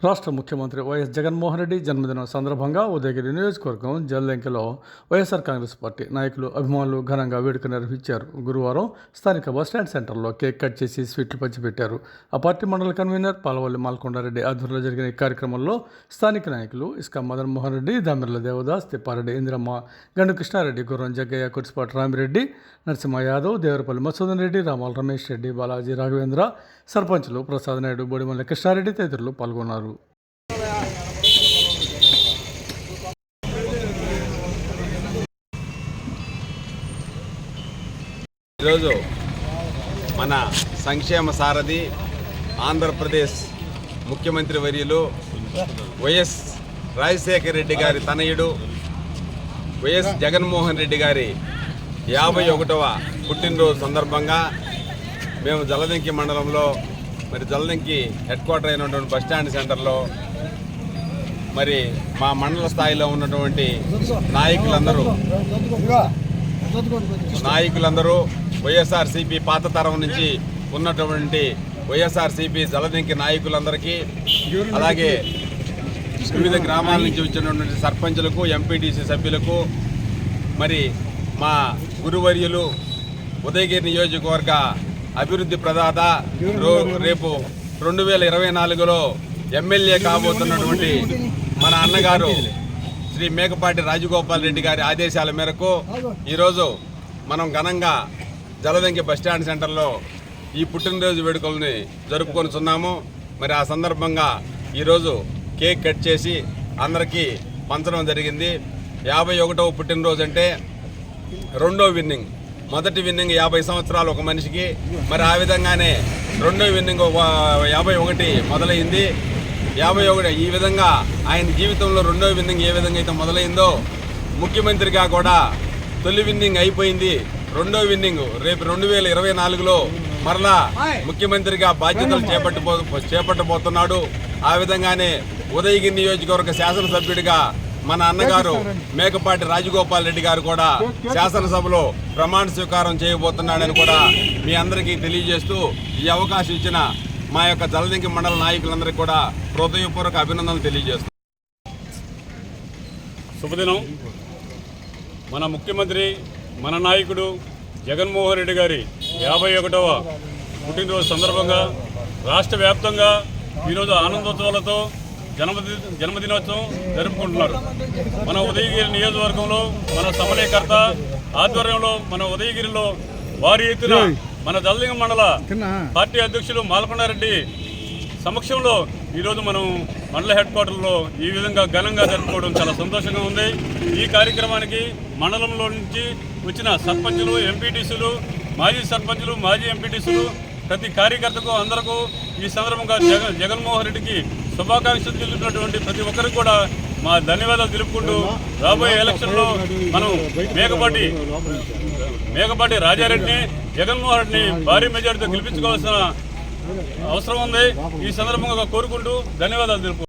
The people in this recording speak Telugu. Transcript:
రాష్ట్ర ముఖ్యమంత్రి వైఎస్ జగన్మోహన్ రెడ్డి జన్మదినం సందర్భంగా ఉదయగిరి నియోజకవర్గం జల్లంకిలో వైఎస్ఆర్ కాంగ్రెస్ పార్టీ నాయకులు అభిమానులు ఘనంగా వేడుక నిర్వహించారు. గురువారం స్థానిక బస్టాండ్ సెంటర్లో కేక్ కట్ చేసి స్వీట్లు పంచిపెట్టారు. ఆ పార్టీ మండల కన్వీనర్ పాలవల్లి మాల్కొండారెడ్డి ఆధ్వర్యంలో జరిగిన ఈ కార్యక్రమంలో స్థానిక నాయకులు ఇసుక మదన్ మోహన్ రెడ్డి, దామిర్ల దేవదాస్, తిప్పారెడ్డి ఇంద్రమ్మ, గండు కృష్ణారెడ్డి, గుర్రం జగ్గయ్య, కుర్చిపాటి రామిరెడ్డి, నరసింహ యాదవ్, దేవరపల్లి మసూదన్ రెడ్డి, రామాల రమేష్ రెడ్డి, బాలాజీ రాఘవేంద్ర, సర్పంచులు ప్రసాద్ నాయుడు, బొడిమల్లి కృష్ణారెడ్డి తదితరులు పాల్గొన్నారు. ఈరోజు మన సంక్షేమ సారథి ఆంధ్రప్రదేశ్ ముఖ్యమంత్రి వర్యులు వైఎస్ రాజశేఖర రెడ్డి గారి తనయుడు వైఎస్ జగన్మోహన్ రెడ్డి గారి 51వ పుట్టినరోజు సందర్భంగా మేము జలదంకి మండలంలో జలదంకి హెడ్ క్వార్టర్ అయినటువంటి బస్టాండ్ సెంటర్లో మా మండల స్థాయిలో ఉన్నటువంటి నాయకులందరూ వైఎస్ఆర్సీపీ పాత తరం నుంచి ఉన్నటువంటి వైఎస్ఆర్సీపీ జలదంకి నాయకులందరికీ, అలాగే వివిధ గ్రామాల నుంచి వచ్చినటువంటి సర్పంచులకు, ఎంపీటీసీ సభ్యులకు, మా గురువర్యులు ఉదయగిరి నియోజకవర్గ అభివృద్ధి ప్రదాత, రేపు 2024లో ఎమ్మెల్యే కాబోతున్నటువంటి మన అన్నగారు శ్రీ మేకపాటి రాజగోపాల్ రెడ్డి గారి ఆదేశాల మేరకు ఈరోజు మనం ఘనంగా జలదంకి బస్టాండ్ సెంటర్లో ఈ పుట్టినరోజు వేడుకల్ని జరుపుకొనిచున్నాము. ఆ సందర్భంగా ఈరోజు కేక్ కట్ చేసి అందరికీ పంచడం జరిగింది. 51వ పుట్టినరోజు అంటే రెండో విన్నింగ్. మొదటి విన్నింగ్ 50 సంవత్సరాలు ఒక మనిషికి, ఆ విధంగానే రెండో విన్నింగ్ 51 మొదలైంది. 51 ఈ విధంగా ఆయన జీవితంలో రెండో విన్నింగ్ ఏ విధంగా అయితే మొదలైందో, ముఖ్యమంత్రిగా కూడా తొలి విన్నింగ్ అయిపోయింది. రెండో విన్నింగ్ రేపు 2024లో మరలా ముఖ్యమంత్రిగా బాధ్యతలు చేపట్టబోతున్నాడు. ఆ విధంగానే ఉదయగిరి నియోజకవర్గ శాసనసభ్యుడిగా మన అన్నగారు మేకపాటి రాజగోపాల్ రెడ్డి గారు కూడా శాసనసభలో ప్రమాణ స్వీకారం చేయబోతున్నాడని కూడా మీ అందరికీ తెలియజేస్తూ, ఈ అవకాశం ఇచ్చిన మా యొక్క జలదంకి మండల నాయకులందరికీ కూడా హృదయపూర్వక అభినందనలు తెలియజేస్తున్నాం. శుభదినం. మన ముఖ్యమంత్రి, మన నాయకుడు జగన్మోహన్ రెడ్డి గారి 51వ పుట్టినరోజు సందర్భంగా రాష్ట్ర వ్యాప్తంగా ఈరోజు ఆనందోత్సవాలతో జన్మదినోత్సవం జరుపుకుంటున్నారు. మన ఉదయగిరి నియోజకవర్గంలో మన సమన్వయకర్త ఆధ్వర్యంలో మన ఉదయగిరిలో భారీ ఎత్తున మన జలదంకి మండల పార్టీ అధ్యక్షులు మాల్కొండారెడ్డి సమక్షంలో ఈరోజు మనం మండల హెడ్ క్వార్టర్లో ఈ విధంగా ఘనంగా జరుపుకోవడం చాలా సంతోషంగా ఉంది. ఈ కార్యక్రమానికి మండలంలో నుంచి వచ్చిన సర్పంచులు, ఎంపీటీసీలు, మాజీ సర్పంచులు, మాజీ ఎంపీటీసీలు, ప్రతి కార్యకర్తకు అందరికీ ఈ సందర్భంగా జగన్మోహన్ రెడ్డికి శుభాకాంక్షలు తెలుపుతున్నటువంటి ప్రతి ఒక్కరికి కూడా మా ధన్యవాదాలు తెలుపుకుంటూ, రాబోయే ఎలక్షన్లో మనం మేకపాటి రాజారెడ్డిని, జగన్మోహన్ రెడ్డిని భారీ మెజార్టీతో గెలిపించుకోవాల్సిన అవసరం ఉంది. ఈ సందర్భంగా కోరుకుంటూ ధన్యవాదాలు తెలుపు.